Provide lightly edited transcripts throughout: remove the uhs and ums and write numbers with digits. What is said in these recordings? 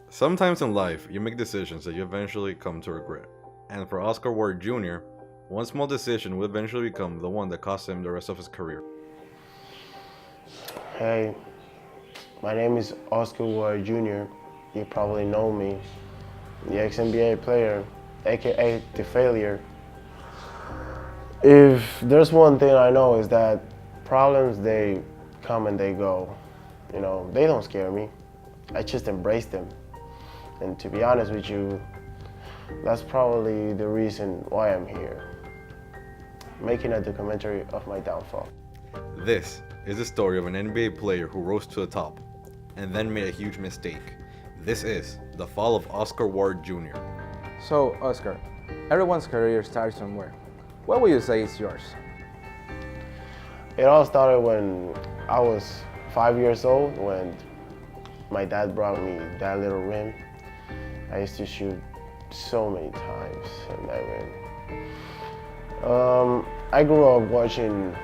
Sometimes in life, you make decisions that you eventually come to regret. And for Oscar Ward Jr., one small decision will eventually become the one that cost him the rest of his career. Hey, my name is Oscar Ward Jr. You probably know me, the ex-NBA player, aka the failure. If there's one thing I know is that problems, they come and they go. They don't scare me. I just embrace them. And to be honest with you, that's probably the reason why I'm here, making a documentary of my downfall. This is the story of an NBA player who rose to the top and then made a huge mistake. This is the fall of Oscar Ward Jr. So, Oscar, everyone's career starts somewhere. What would you say is yours? It all started when I was 5 years old, when my dad brought me that little rim. I used to shoot so many times in that rim. I grew up watching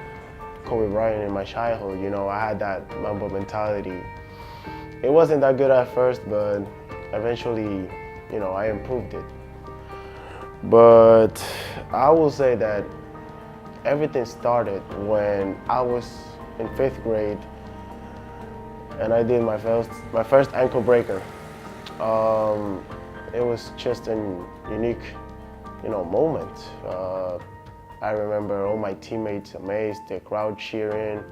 Kobe Bryant in my childhood. I had that Mamba mentality. It wasn't that good at first, but eventually, I improved it. But I will say that everything started when I was in 5th grade and I did my first ankle breaker. It was just an unique, moment. I remember all my teammates amazed, the crowd cheering.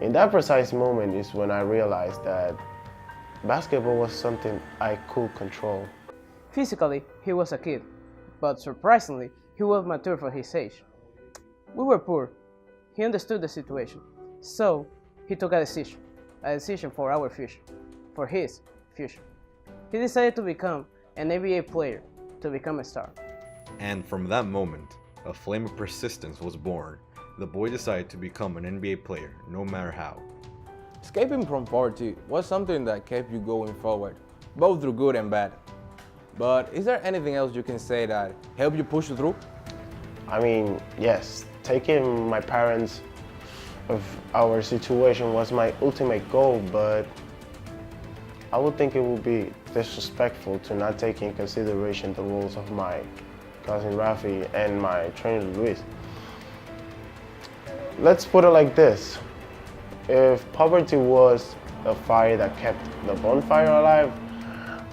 In that precise moment is when I realized that basketball was something I could control. Physically, he was a kid, but surprisingly, he was mature for his age. We were poor. He understood the situation, so he took a decision for our future, for his future. He decided to become an NBA player, to become a star. And from that moment, a flame of persistence was born. The boy decided to become an NBA player, no matter how. Escaping from poverty was something that kept you going forward, both through good and bad. But is there anything else you can say that helped you push through? I mean, yes, taking my parents of our situation was my ultimate goal, but I would think it would be disrespectful to not take in consideration the rules of my cousin Rafi and my trainer Luis. Let's put it like this. If poverty was a fire that kept the bonfire alive,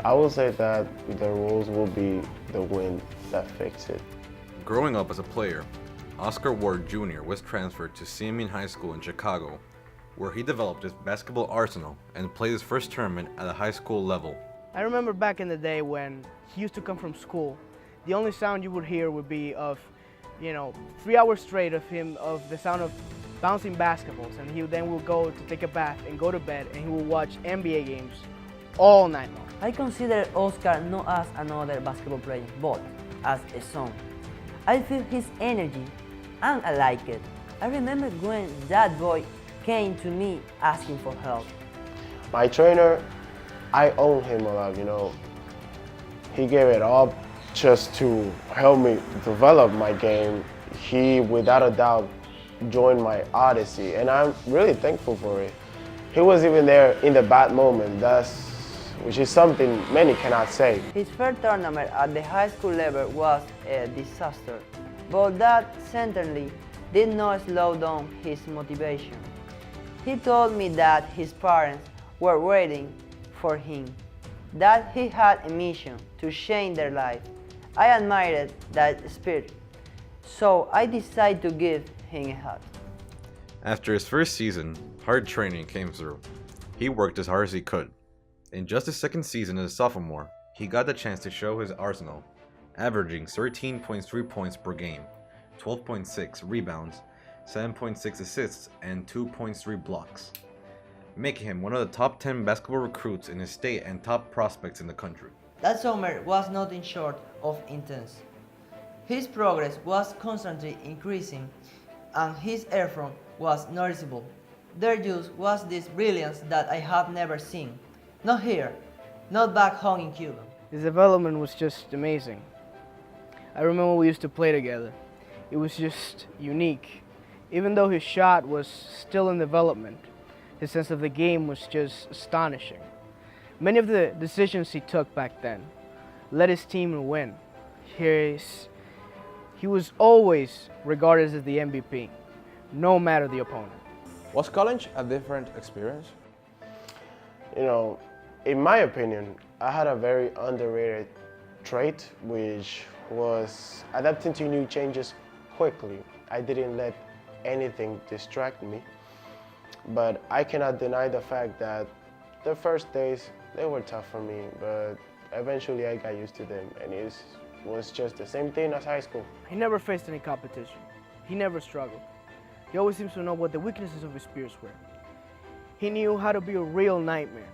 I would say that the rules will be the wind that fixes it. Growing up as a player, Oscar Ward Jr. was transferred to Simeon High School in Chicago, where he developed his basketball arsenal and played his first tournament at the high school level. I remember back in the day when he used to come from school, the only sound you would hear would be of, 3 hours straight of the sound of bouncing basketballs, and he then will go to take a bath and go to bed, and he will watch NBA games all night long. I consider Oscar not as another basketball player, but as a son. I feel his energy and I like it. I remember when that boy came to me asking for help. My trainer, I owe him a lot, He gave it up just to help me develop my game. He, without a doubt, joined my odyssey, and I'm really thankful for it. He was even there in the bad moment, which is something many cannot say. His first tournament at the high school level was a disaster, but that certainly did not slow down his motivation. He told me that his parents were waiting for him, that he had a mission to change their life. I admired that spirit, so I decided to give him a hug. After his first season, hard training came through. He worked as hard as he could. In just his second season as a sophomore, he got the chance to show his arsenal, averaging 13.3 points per game, 12.6 rebounds, 7.6 assists, and 2.3 blocks, making him one of the top 10 basketball recruits in his state and top prospects in the country. That summer was nothing short of intense. His progress was constantly increasing and his effort was noticeable. There just was this brilliance that I have never seen. Not here, not back home in Cuba. His development was just amazing. I remember we used to play together. It was just unique. Even though his shot was still in development, his sense of the game was just astonishing. Many of the decisions he took back then led his team win. He was always regarded as the MVP, no matter the opponent. Was college a different experience? You know, in my opinion, I had a very underrated trait, which was adapting to new changes quickly. I didn't let anything distract me, but I cannot deny the fact that the first days, they were tough for me, but eventually I got used to them, and it was just the same thing as high school. He never faced any competition. He never struggled. He always seems to know what the weaknesses of his peers were. He knew how to be a real nightmare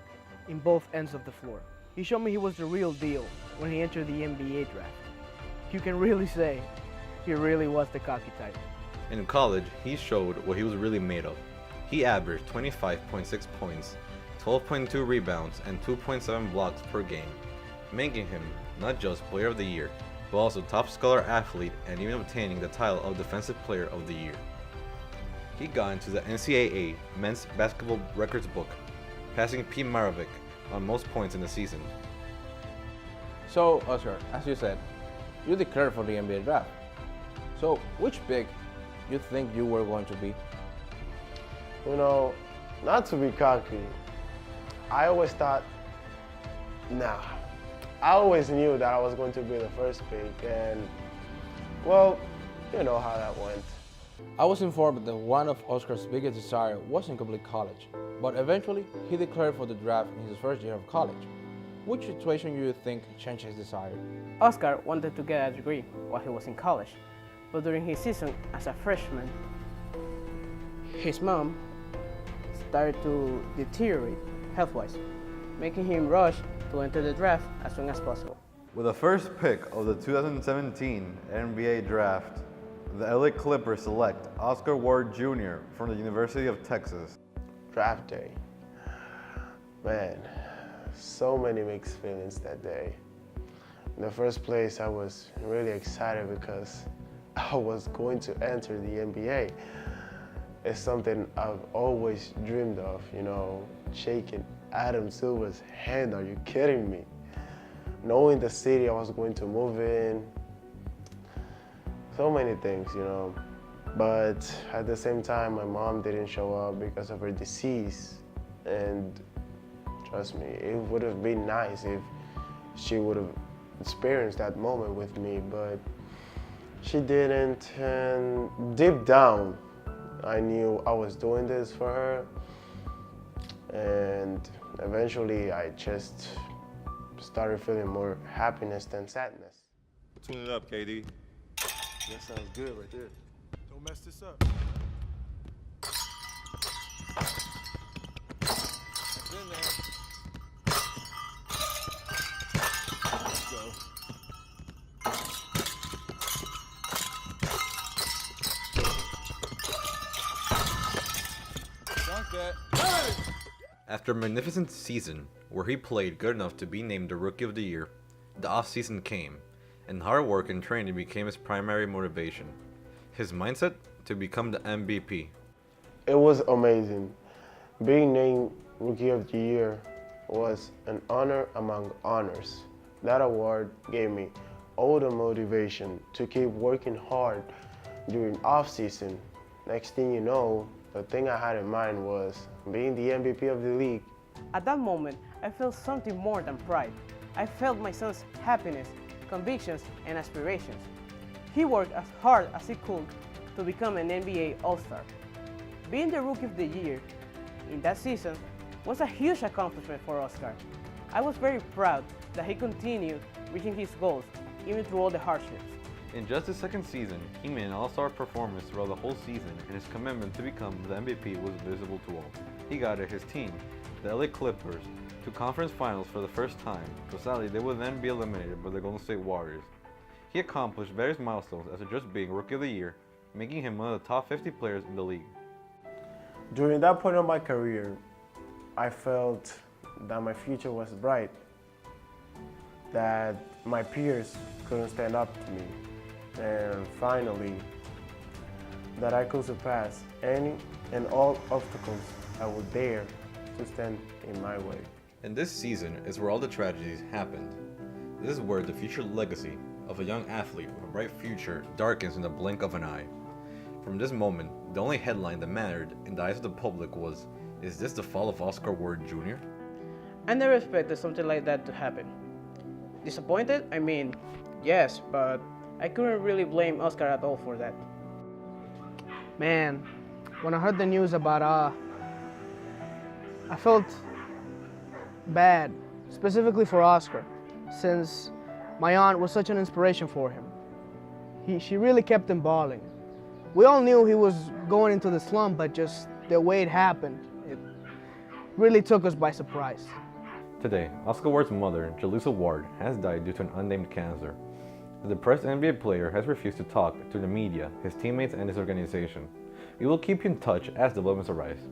in both ends of the floor. He showed me he was the real deal when he entered the NBA draft. You can really say he really was the cocky type. In college, he showed what he was really made of. He averaged 25.6 points, 12.2 rebounds, and 2.7 blocks per game, making him not just Player of the Year, but also top scholar athlete and even obtaining the title of Defensive Player of the Year. He got into the NCAA Men's Basketball Records book, passing Pete Maravich on most points in the season. So, Oscar, as you said, you declared for the NBA draft. So, which pick you think you were going to be? You know, not to be cocky, I always thought, I always knew that I was going to be the first pick, and well, you know how that went. I was informed that one of Oscar's biggest desires was in complete college, but eventually he declared for the draft in his first year of college. Which situation do you think changed his desire? Oscar wanted to get a degree while he was in college, but during his season as a freshman, his mom started to deteriorate health-wise, making him rush to enter the draft as soon as possible. With the first pick of the 2017 NBA Draft, the LA Clippers select Oscar Ward Jr. from the University of Texas. Draft day. Man, so many mixed feelings that day. In the first place, I was really excited because I was going to enter the NBA. It's something I've always dreamed of, you know, shaking Adam Silver's hand. Are you kidding me? Knowing the city I was going to move in, so many things, you know. But at the same time, my mom didn't show up because of her disease. And trust me, it would have been nice if she would have experienced that moment with me, but she didn't. And deep down, I knew I was doing this for her. And eventually, I just started feeling more happiness than sadness. Tune it up, KD. That sounds good right there. Don't mess this up. That's in there. Let's go. Dunk that. After a magnificent season where he played good enough to be named the Rookie of the Year, the off-season came, and hard work and training became his primary motivation. His mindset to become the MVP. It was amazing. Being named Rookie of the Year was an honor among honors. That award gave me all the motivation to keep working hard during off-season. Next thing you know, the thing I had in mind was being the MVP of the league. At that moment, I felt something more than pride. I felt my son's happiness, convictions, and aspirations. He worked as hard as he could to become an NBA All-Star. Being the Rookie of the Year in that season was a huge accomplishment for Oscar. I was very proud that he continued reaching his goals even through all the hardships. In just his second season, he made an all-star performance throughout the whole season, and his commitment to become the MVP was visible to all. He guided his team, the LA Clippers, to conference finals for the first time, but sadly they would then be eliminated by the Golden State Warriors. He accomplished various milestones after just being Rookie of the Year, making him one of the top 50 players in the league. During that point of my career, I felt that my future was bright, that my peers couldn't stand up to me, and finally, that I could surpass any and all obstacles that would dare to stand in my way. And this season is where all the tragedies happened. This is where the future legacy of a young athlete with a bright future darkens in the blink of an eye. From this moment, the only headline that mattered in the eyes of the public was, "Is this the fall of Oscar Ward Jr.?" I never expected something like that to happen. Disappointed? I mean, yes, but I couldn't really blame Oscar at all for that. Man, when I heard the news about I felt bad, specifically for Oscar, since my aunt was such an inspiration for him. She really kept him balling. We all knew he was going into the slump, but just the way it happened, it really took us by surprise. Today, Oscar Ward's mother, Jalisa Ward, has died due to an unnamed cancer. The depressed NBA player has refused to talk to the media, his teammates, and his organization. We will keep you in touch as developments arise.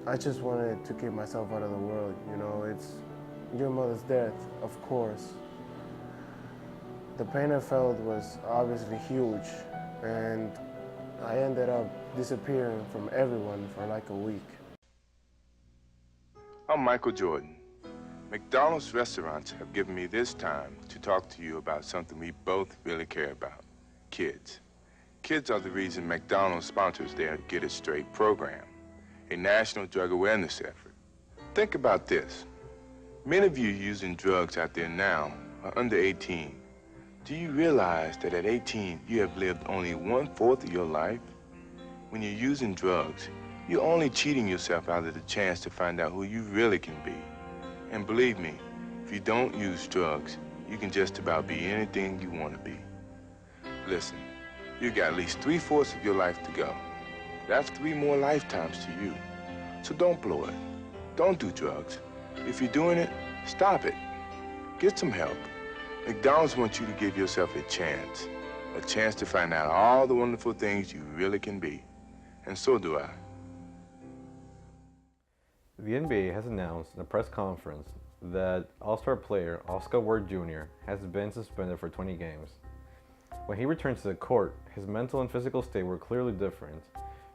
I just wanted to keep myself out of the world, you know, it's your mother's death, of course. The pain I felt was obviously huge, and I ended up disappearing from everyone for like a week. I'm Michael Jordan. McDonald's restaurants have given me this time to talk to you about something we both really care about, kids. Kids are the reason McDonald's sponsors their Get It Straight program, a national drug awareness effort. Think about this. Many of you using drugs out there now are under 18. Do you realize that at 18, you have lived only 1/4 of your life? When you're using drugs, you're only cheating yourself out of the chance to find out who you really can be. And believe me, if you don't use drugs, you can just about be anything you want to be. Listen, you got at least 3/4 of your life to go. That's 3 more lifetimes to you. So don't blow it. Don't do drugs. If you're doing it, stop it. Get some help. McDonald's wants you to give yourself a chance to find out all the wonderful things you really can be. And so do I. The NBA has announced in a press conference that All-Star player Oscar Ward Jr. has been suspended for 20 games. When he returned to the court, his mental and physical state were clearly different,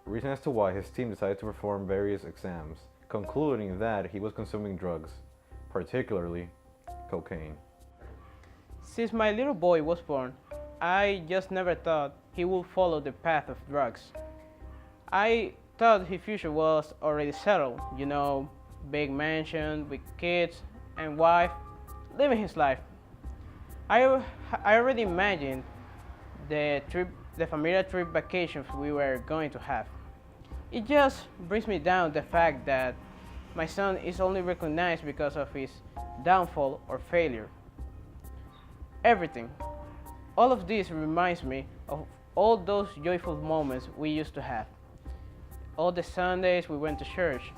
reason as to why his team decided to perform various exams, concluding that he was consuming drugs, particularly cocaine. Since my little boy was born, I just never thought he would follow the path of drugs. I thought his future was already settled, you know, big mansion with kids and wife, living his life. I already imagined the familiar trip vacations we were going to have. It just brings me down the fact that my son is only recognized because of his downfall or failure. Everything. All of this reminds me of all those joyful moments we used to have. All the Sundays we went to church.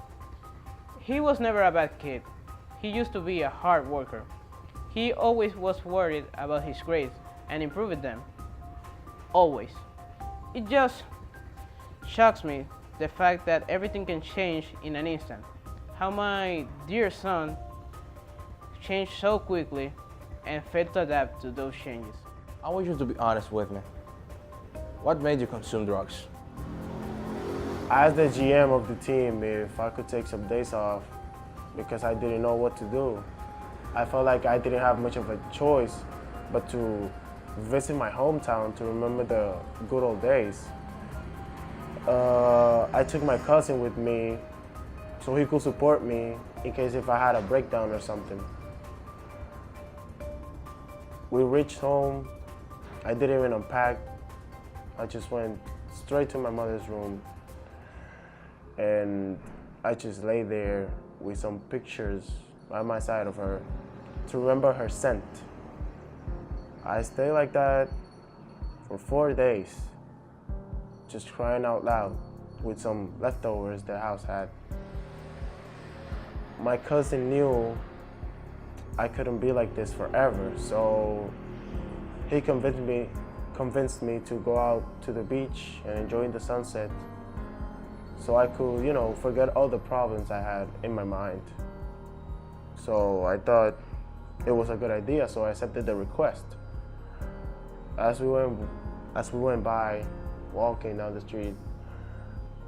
He was never a bad kid. He used to be a hard worker. He always was worried about his grades and improving them. Always. It just shocks me the fact that everything can change in an instant. How my dear son changed so quickly and failed to adapt to those changes. I want you to be honest with me. What made you consume drugs? I asked the GM of the team if I could take some days off because I didn't know what to do. I felt like I didn't have much of a choice but to visit my hometown to remember the good old days. I took my cousin with me so he could support me in case if I had a breakdown or something. We reached home. I didn't even unpack. I just went straight to my mother's room and I just lay there with some pictures by my side of her to remember her scent. I stayed like that for 4 days, just crying out loud with some leftovers the house had. My cousin knew I couldn't be like this forever, so he convinced me to go out to the beach and enjoy the sunset so I could, you know, forget all the problems I had in my mind. So I thought it was a good idea, so I accepted the request. As we went by, walking down the street,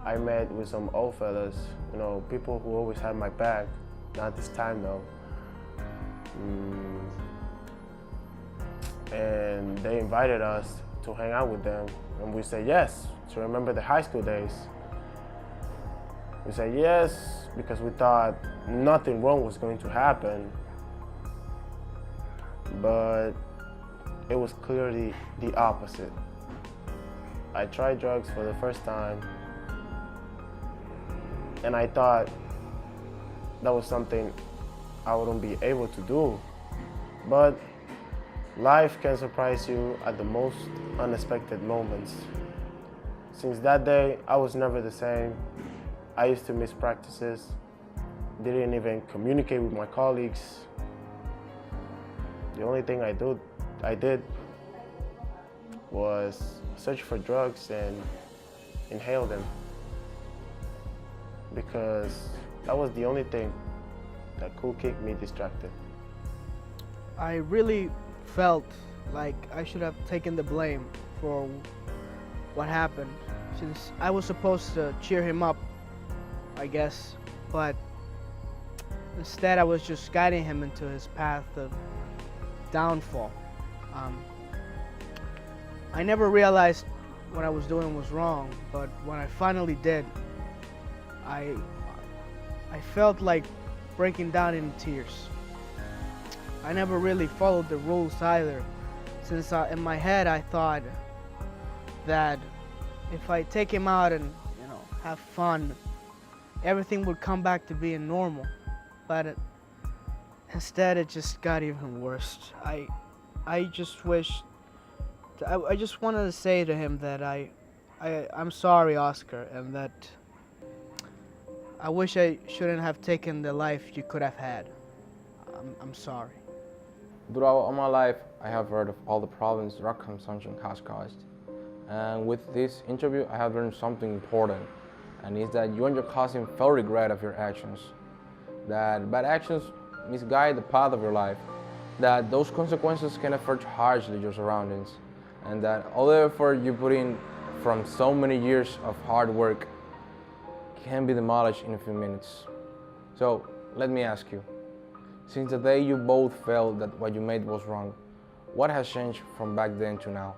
I met with some old fellas, you know, people who always had my back, not this time though. And they invited us to hang out with them, and we said yes, to remember the high school days. We said yes because we thought nothing wrong was going to happen, but it was clearly the opposite. I tried drugs for the first time, and I thought that was something I wouldn't be able to do, but life can surprise you at the most unexpected moments. Since that day, I was never the same. I used to miss practices, didn't even communicate with my colleagues. The only thing I did was search for drugs and inhale them, because that was the only thing that could keep me distracted. I really felt like I should have taken the blame for what happened, since I was supposed to cheer him up, I guess, but instead I was just guiding him into his path of downfall. I never realized what I was doing was wrong, but when I finally did, I felt like breaking down in tears. I never really followed the rules either, since in my head I thought that if I take him out and have fun, everything would come back to being normal. But instead it just got even worse. I just wanted to say to him that I'm sorry, Oscar, and that I wish I shouldn't have taken the life you could have had. I'm sorry. Throughout all my life, I have heard of all the problems drug consumption has caused. And with this interview, I have learned something important, and it's that you and your cousin felt regret of your actions. That bad actions misguide the path of your life. That those consequences can affect harshly your surroundings. And that all the effort you put in from so many years of hard work can be demolished in a few minutes. So, let me ask you. Since the day you both felt that what you made was wrong, what has changed from back then to now?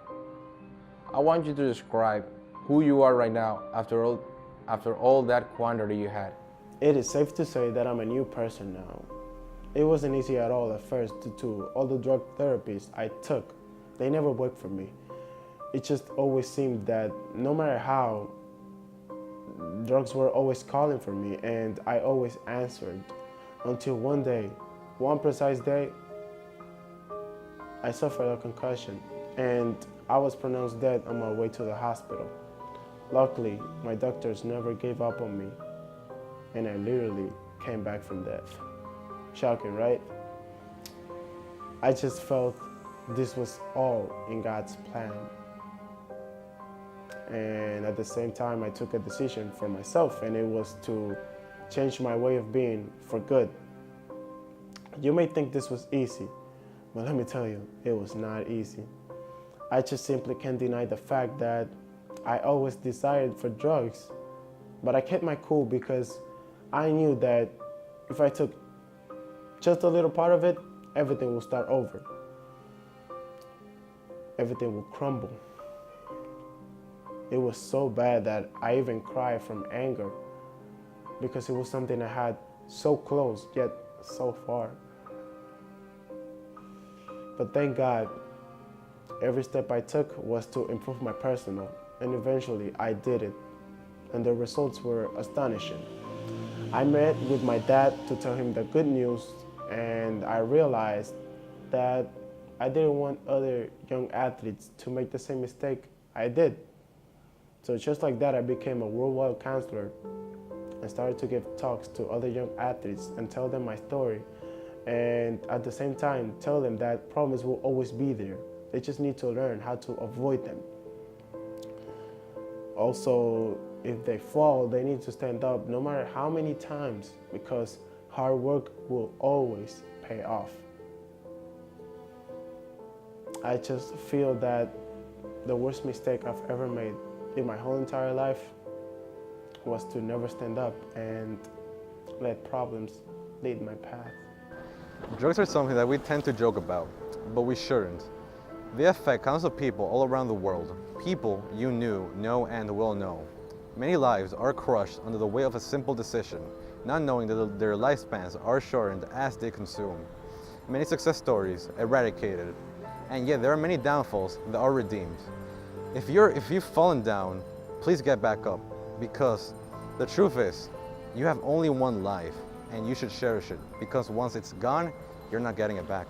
I want you to describe who you are right now after all that quandary you had. It is safe to say that I'm a new person now. It wasn't easy at all at first due to all the drug therapies I took. They never worked for me. It just always seemed that no matter how, drugs were always calling for me, and I always answered. Until one precise day, I suffered a concussion and I was pronounced dead on my way to the hospital. Luckily, my doctors never gave up on me, and I literally came back from death. Shocking, right? I just felt this was all in God's plan. And at the same time, I took a decision for myself, and it was to change my way of being for good. You may think this was easy, but let me tell you, it was not easy. I just simply can't deny the fact that I always desired for drugs, but I kept my cool because I knew that if I took just a little part of it, everything will start over. Everything will crumble. It was so bad that I even cried from anger because it was something I had so close yet so far. But thank God, every step I took was to improve my personal, and eventually I did it, and the results were astonishing. I met with my dad to tell him the good news, and I realized that I didn't want other young athletes to make the same mistake I did. So just like that, I became a worldwide counselor and started to give talks to other young athletes and tell them my story. And at the same time, tell them that problems will always be there. They just need to learn how to avoid them. Also, if they fall, they need to stand up no matter how many times, because hard work will always pay off. I just feel that the worst mistake I've ever made in my whole entire life was to never stand up and let problems lead my path. Drugs are something that we tend to joke about, but we shouldn't. They affect countless of people all around the world. People you knew, know, and will know. Many lives are crushed under the weight of a simple decision, not knowing that their lifespans are shortened as they consume. Many success stories eradicated, and yet there are many downfalls that are redeemed. If you've fallen down, please get back up, because the truth is, you have only one life, and you should cherish it, because once it's gone, you're not getting it back.